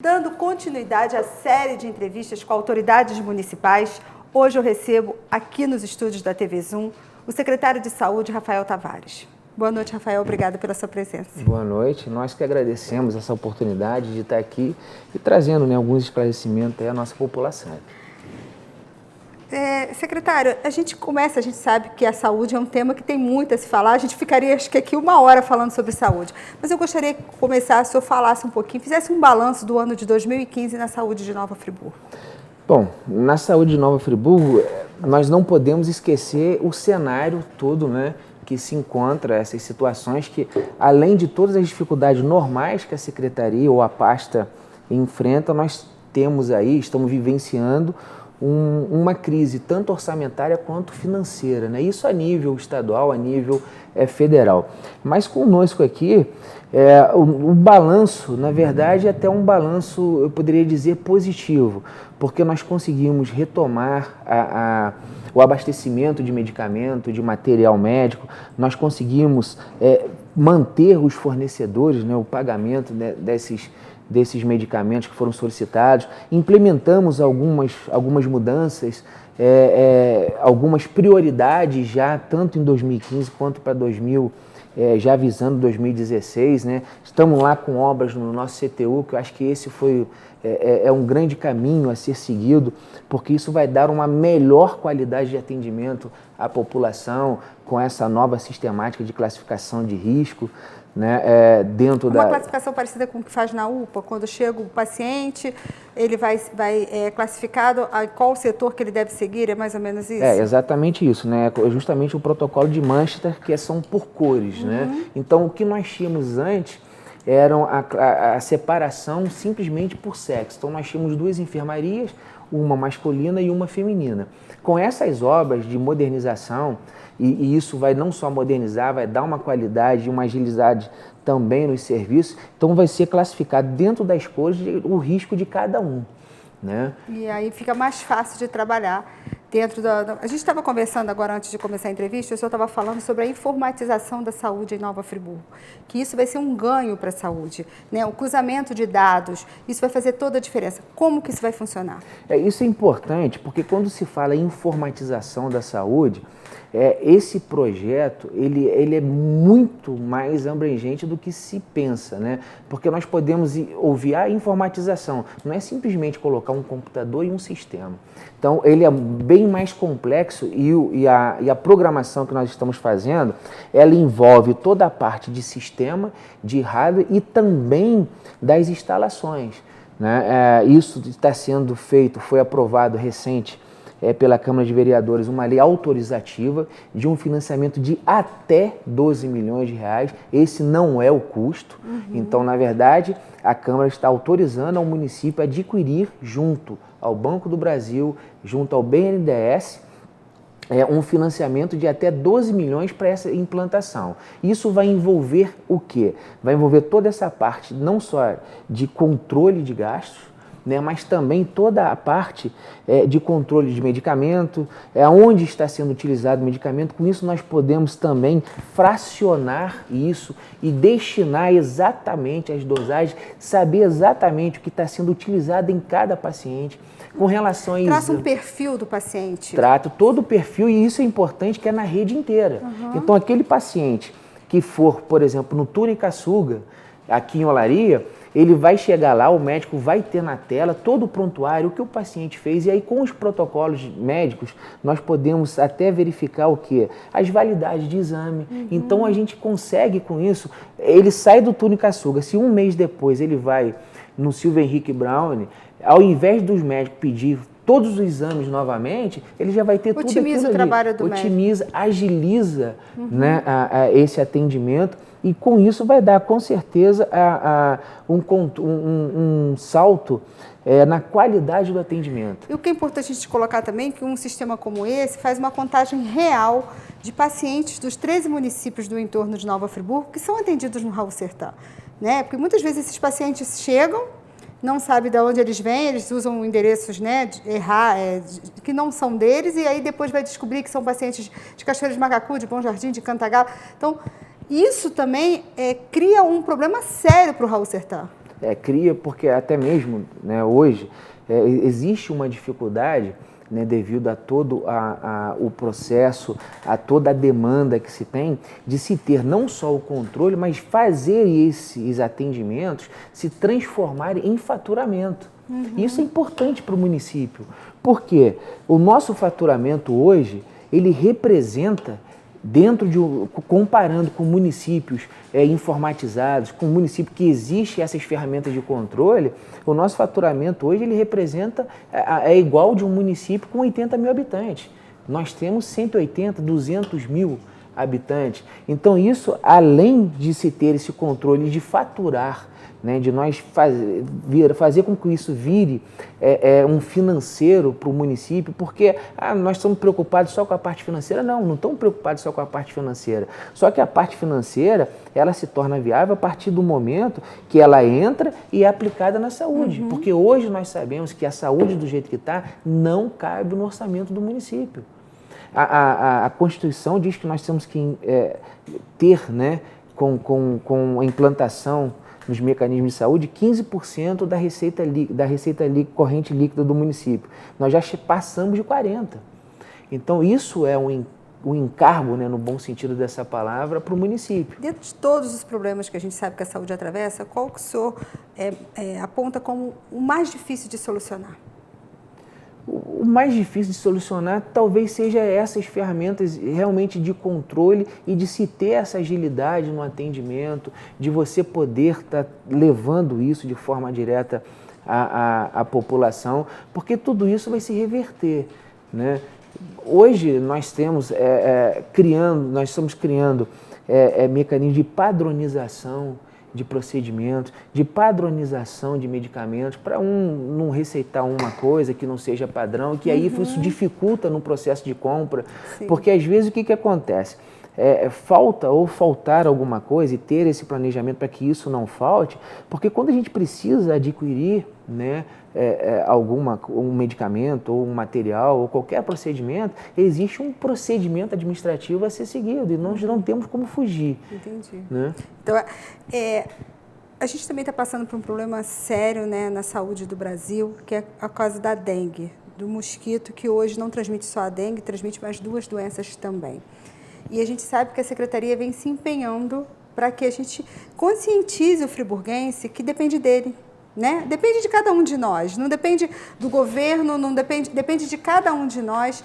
Dando continuidade à série de entrevistas com autoridades municipais, hoje eu recebo aqui nos estúdios da TV Zoom o secretário de Saúde, Rafael Tavares. Boa noite, Rafael. Obrigada pela sua presença. Boa noite. Nós que agradecemos essa oportunidade de estar aqui e trazendo alguns esclarecimentos à nossa população. Secretário, a gente sabe que a saúde é um tema que tem muito a se falar, a gente ficaria acho que aqui 1 hora falando sobre saúde, mas eu gostaria que começasse, o senhor falasse um pouquinho, fizesse um balanço do ano de 2015 na saúde de Nova Friburgo. Bom, na saúde de Nova Friburgo, nós não podemos esquecer o cenário todo, que se encontra, essas situações que, além de todas as dificuldades normais que a Secretaria ou a pasta enfrenta, nós temos aí, estamos vivenciando uma crise tanto orçamentária quanto financeira, Isso a nível estadual, a nível federal. Mas conosco aqui, o balanço, na verdade, é até um balanço, eu poderia dizer, positivo, porque nós conseguimos retomar o abastecimento de medicamento, de material médico, nós conseguimos manter os fornecedores, o pagamento desses medicamentos que foram solicitados, implementamos algumas mudanças, algumas prioridades já, tanto em 2015 quanto para já visando 2016, Estamos lá com obras no nosso CTU, que eu acho que esse é um grande caminho a ser seguido, porque isso vai dar uma melhor qualidade de atendimento à população com essa nova sistemática de classificação de risco, dentro uma classificação parecida com o que faz na UPA, quando chega o paciente, ele vai classificado a qual setor que ele deve seguir, é mais ou menos isso? É exatamente isso, justamente o protocolo de Manchester, que são por cores, Então, o que nós tínhamos antes era a separação simplesmente por sexo. Então, nós tínhamos 2 enfermarias, uma masculina e uma feminina. Com essas obras de modernização, e isso vai não só modernizar, vai dar uma qualidade e uma agilidade também nos serviços, então vai ser classificado dentro das cores o risco de cada um. E aí fica mais fácil de trabalhar dentro A gente estava conversando agora, antes de começar a entrevista, o senhor estava falando sobre a informatização da saúde em Nova Friburgo, que isso vai ser um ganho para a saúde, O cruzamento de dados, isso vai fazer toda a diferença. Como que isso vai funcionar? Isso é importante, porque quando se fala em informatização da saúde, esse projeto ele é muito mais abrangente do que se pensa, Porque nós podemos ouvir a informatização, não é simplesmente colocar um computador e um sistema. Então, ele é bem mais complexo e a programação que nós estamos fazendo, ela envolve toda a parte de sistema, de hardware e também das instalações. Isso está sendo feito, foi aprovado recente pela Câmara de Vereadores uma lei autorizativa de um financiamento de até 12 milhões de reais. Esse não é o custo. Então, na verdade, a Câmara está autorizando ao município a adquirir junto ao Banco do Brasil, junto ao BNDES, um financiamento de até 12 milhões para essa implantação. Isso vai envolver o quê? Vai envolver toda essa parte, não só de controle de gastos, mas também toda a parte de controle de medicamento, onde está sendo utilizado o medicamento. Com isso, nós podemos também fracionar isso e destinar exatamente as dosagens, saber exatamente o que está sendo utilizado em cada paciente. Com relação a isso, traça um perfil do paciente. Trato todo o perfil, e isso é importante, que é na rede inteira. Então, aquele paciente que for, por exemplo, no Turicaçuga, aqui em Olaria, ele vai chegar lá, o médico vai ter na tela todo o prontuário, o que o paciente fez, e aí com os protocolos médicos nós podemos até verificar o quê? As validades de exame. Então a gente consegue com isso, ele sai do Turicaçuga, se um mês depois ele vai no Silvio Henrique Brown, ao invés dos médicos pedir todos os exames novamente, ele já vai ter tudo aquilo ali. Otimiza o trabalho do médico. Otimiza, agiliza esse atendimento. E com isso vai dar, com certeza, um salto na qualidade do atendimento. E o que é importante a gente colocar também, que um sistema como esse faz uma contagem real de pacientes dos 13 municípios do entorno de Nova Friburgo que são atendidos no Raul Sertã. Porque muitas vezes esses pacientes chegam, não sabem de onde eles vêm, eles usam endereços que não são deles, e aí depois vai descobrir que são pacientes de Cachoeira de Macacu, de Bom Jardim, de Cantagalo. Então, isso também cria um problema sério para o Raul Sertã. cria, porque até mesmo, né, hoje existe uma dificuldade, né, devido a todo o processo, a toda a demanda que se tem, de se ter não só o controle, mas fazer esses atendimentos se transformarem em faturamento. Isso é importante para o município, porque o nosso faturamento hoje, ele representa, comparando com municípios informatizados, com municípios que existem essas ferramentas de controle, o nosso faturamento hoje ele representa, é igual de um município com 80 mil habitantes. Nós temos 180, 200 mil habitantes. Então isso, além de se ter esse controle de faturar, né, de nós fazer com que isso vire um financeiro para o município, porque nós estamos preocupados só com a parte financeira. Não estamos preocupados só com a parte financeira. Só que a parte financeira, ela se torna viável a partir do momento que ela entra e é aplicada na saúde. Porque hoje nós sabemos que a saúde do jeito que está não cabe no orçamento do município. A Constituição diz que nós temos que ter, né, com a implantação nos mecanismos de saúde, 15% da receita corrente líquida do município. Nós já passamos de 40%. Então, isso é um encargo, né, no bom sentido dessa palavra, para o município. Dentro de todos os problemas que a gente sabe que a saúde atravessa, qual que o senhor aponta como o mais difícil de solucionar? O mais difícil de solucionar talvez seja essas ferramentas realmente de controle e de se ter essa agilidade no atendimento, de você poder estar levando isso de forma direta à população, porque tudo isso vai se reverter, né? Hoje nós estamos criando mecanismos de padronização de procedimentos, de padronização de medicamentos, para não receitar uma coisa que não seja padrão, que aí isso dificulta no processo de compra. Sim. Porque às vezes o que acontece? Faltar alguma coisa e ter esse planejamento para que isso não falte, porque quando a gente precisa adquirir, né, um medicamento ou um material ou qualquer procedimento, existe um procedimento administrativo a ser seguido e nós não temos como fugir. Entendi. Né? Então, a gente também está passando por um problema sério, né, na saúde do Brasil, que é a causa da dengue, do mosquito, que hoje não transmite só a dengue, transmite mais 2 doenças também. E a gente sabe que a Secretaria vem se empenhando para que a gente conscientize o friburguense que depende dele, né? Depende de cada um de nós, não depende do governo, depende de cada um de nós,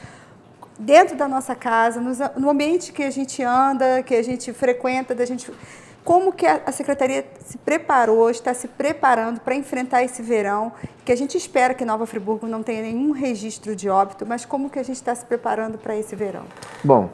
dentro da nossa casa, no ambiente que a gente anda, que a gente frequenta, como que a Secretaria se preparou, está se preparando para enfrentar esse verão, que a gente espera que Nova Friburgo não tenha nenhum registro de óbito, mas como que a gente está se preparando para esse verão? Bom,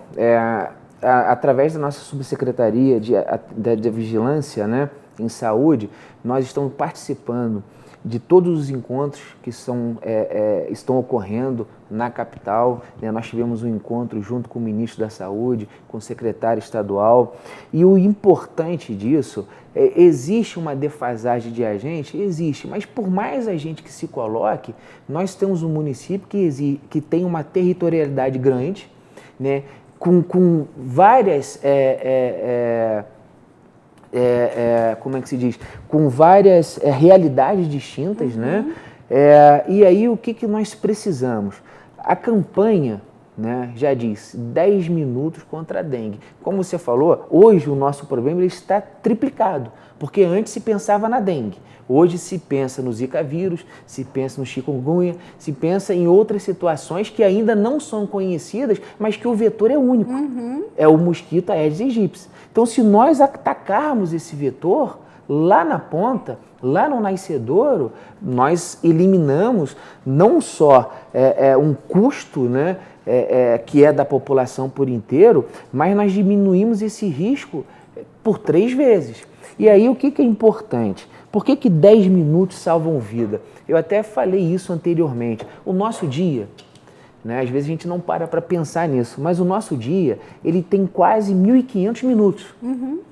através da nossa subsecretaria de vigilância, né, em saúde, nós estamos participando de todos os encontros que estão ocorrendo na capital, né? Nós tivemos um encontro junto com o ministro da Saúde, com o secretário estadual, e o importante disso, existe uma defasagem de agente? Existe, mas por mais agente que se coloque, nós temos um município que tem uma territorialidade grande, né? Com várias... como é que se diz? Com várias realidades distintas, né? E aí o que nós precisamos? A campanha, né, já disse, 10 minutos contra a dengue. Como você falou, hoje o nosso problema ele está triplicado, porque antes se pensava na dengue. Hoje se pensa no Zika vírus, se pensa no chikungunya, se pensa em outras situações que ainda não são conhecidas, mas que o vetor é único. É o mosquito Aedes aegypti. Então, se nós atacarmos esse vetor lá na ponta, lá no nascedouro, nós eliminamos não só um custo, né, que é da população por inteiro, mas nós diminuímos esse risco por 3 vezes. E aí o que é importante? Por que 10 minutos salvam vida? Eu até falei isso anteriormente. O nosso dia, né, às vezes a gente não para pensar nisso, mas o nosso dia ele tem quase 1.500 minutos,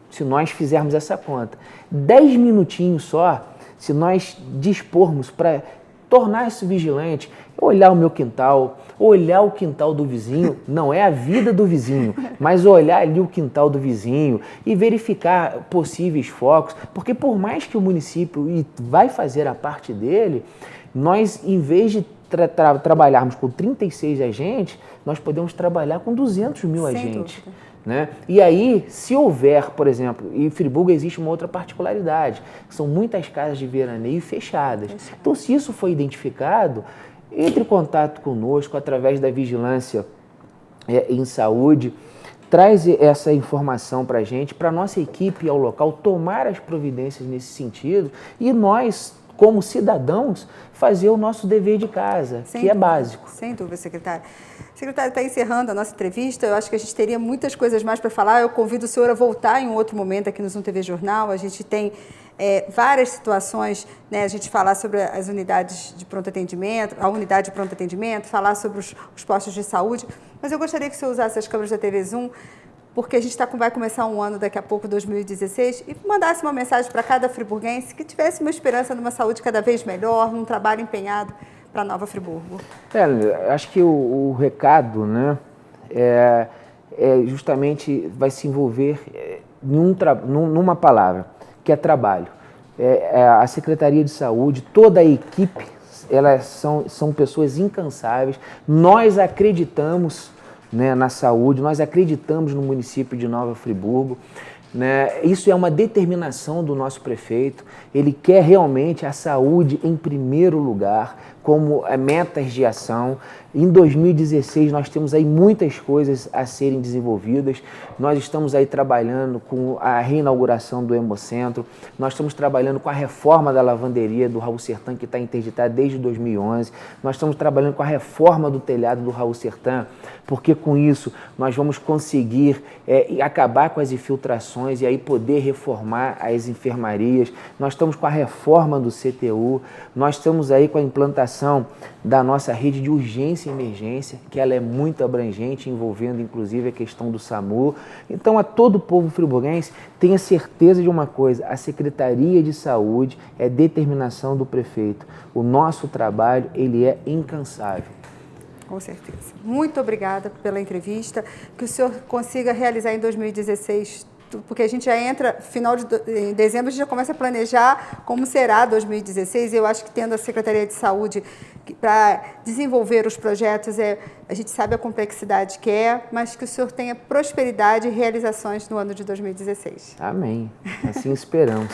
se nós fizermos essa conta. 10 minutinhos só, se nós dispormos para tornar isso vigilante, olhar o meu quintal, olhar o quintal do vizinho, não é a vida do vizinho, mas olhar ali o quintal do vizinho e verificar possíveis focos, porque por mais que o município vai fazer a parte dele, nós, em vez de trabalharmos com 36 agentes, nós podemos trabalhar com 200 mil agentes. Né? E aí, se houver, por exemplo, em Friburgo existe uma outra particularidade, são muitas casas de veraneio fechadas. Então, se isso foi identificado, entre em contato conosco através da vigilância em saúde, traz essa informação para a gente, para a nossa equipe ao local tomar as providências nesse sentido e nós, como cidadãos, fazer o nosso dever de casa, que é básico. Sem dúvida, secretário. Secretário, está encerrando a nossa entrevista. Eu acho que a gente teria muitas coisas mais para falar. Eu convido o senhor a voltar em um outro momento aqui no Zoom TV Jornal. A gente tem várias situações, né? A gente falar sobre as unidades de pronto atendimento, a unidade de pronto atendimento, falar sobre os postos de saúde. Mas eu gostaria que o senhor usasse as câmeras da TV Zoom, porque a gente vai começar um ano daqui a pouco, 2016, e mandasse uma mensagem para cada friburguense que tivesse uma esperança numa saúde cada vez melhor, num trabalho empenhado para Nova Friburgo. Acho que o recado, né, justamente vai se envolver numa palavra, que é trabalho. A Secretaria de Saúde, toda a equipe, elas são pessoas incansáveis. Nós acreditamos, né, na saúde, nós acreditamos no município de Nova Friburgo, né? Isso é uma determinação do nosso prefeito, ele quer realmente a saúde em primeiro lugar, como metas de ação. Em 2016 nós temos aí muitas coisas a serem desenvolvidas, nós estamos aí trabalhando com a reinauguração do Hemocentro, nós estamos trabalhando com a reforma da lavanderia do Raul Sertã, que está interditada desde 2011, nós estamos trabalhando com a reforma do telhado do Raul Sertã, porque com isso nós vamos conseguir acabar com as infiltrações e aí poder reformar as enfermarias. Nós estamos com a reforma do CTU, nós estamos aí com a implantação da nossa rede de urgência e emergência, que ela é muito abrangente, envolvendo inclusive a questão do SAMU. Então, a todo o povo friburguense, tenha certeza de uma coisa, a Secretaria de Saúde é determinação do prefeito. O nosso trabalho, ele é incansável. Com certeza. Muito obrigada pela entrevista, que o senhor consiga realizar em 2016, porque a gente já entra, em dezembro, a gente já começa a planejar como será 2016, e eu acho que tendo a Secretaria de Saúde para desenvolver os projetos, a gente sabe a complexidade que é, mas que o senhor tenha prosperidade e realizações no ano de 2016. Amém. Assim esperamos.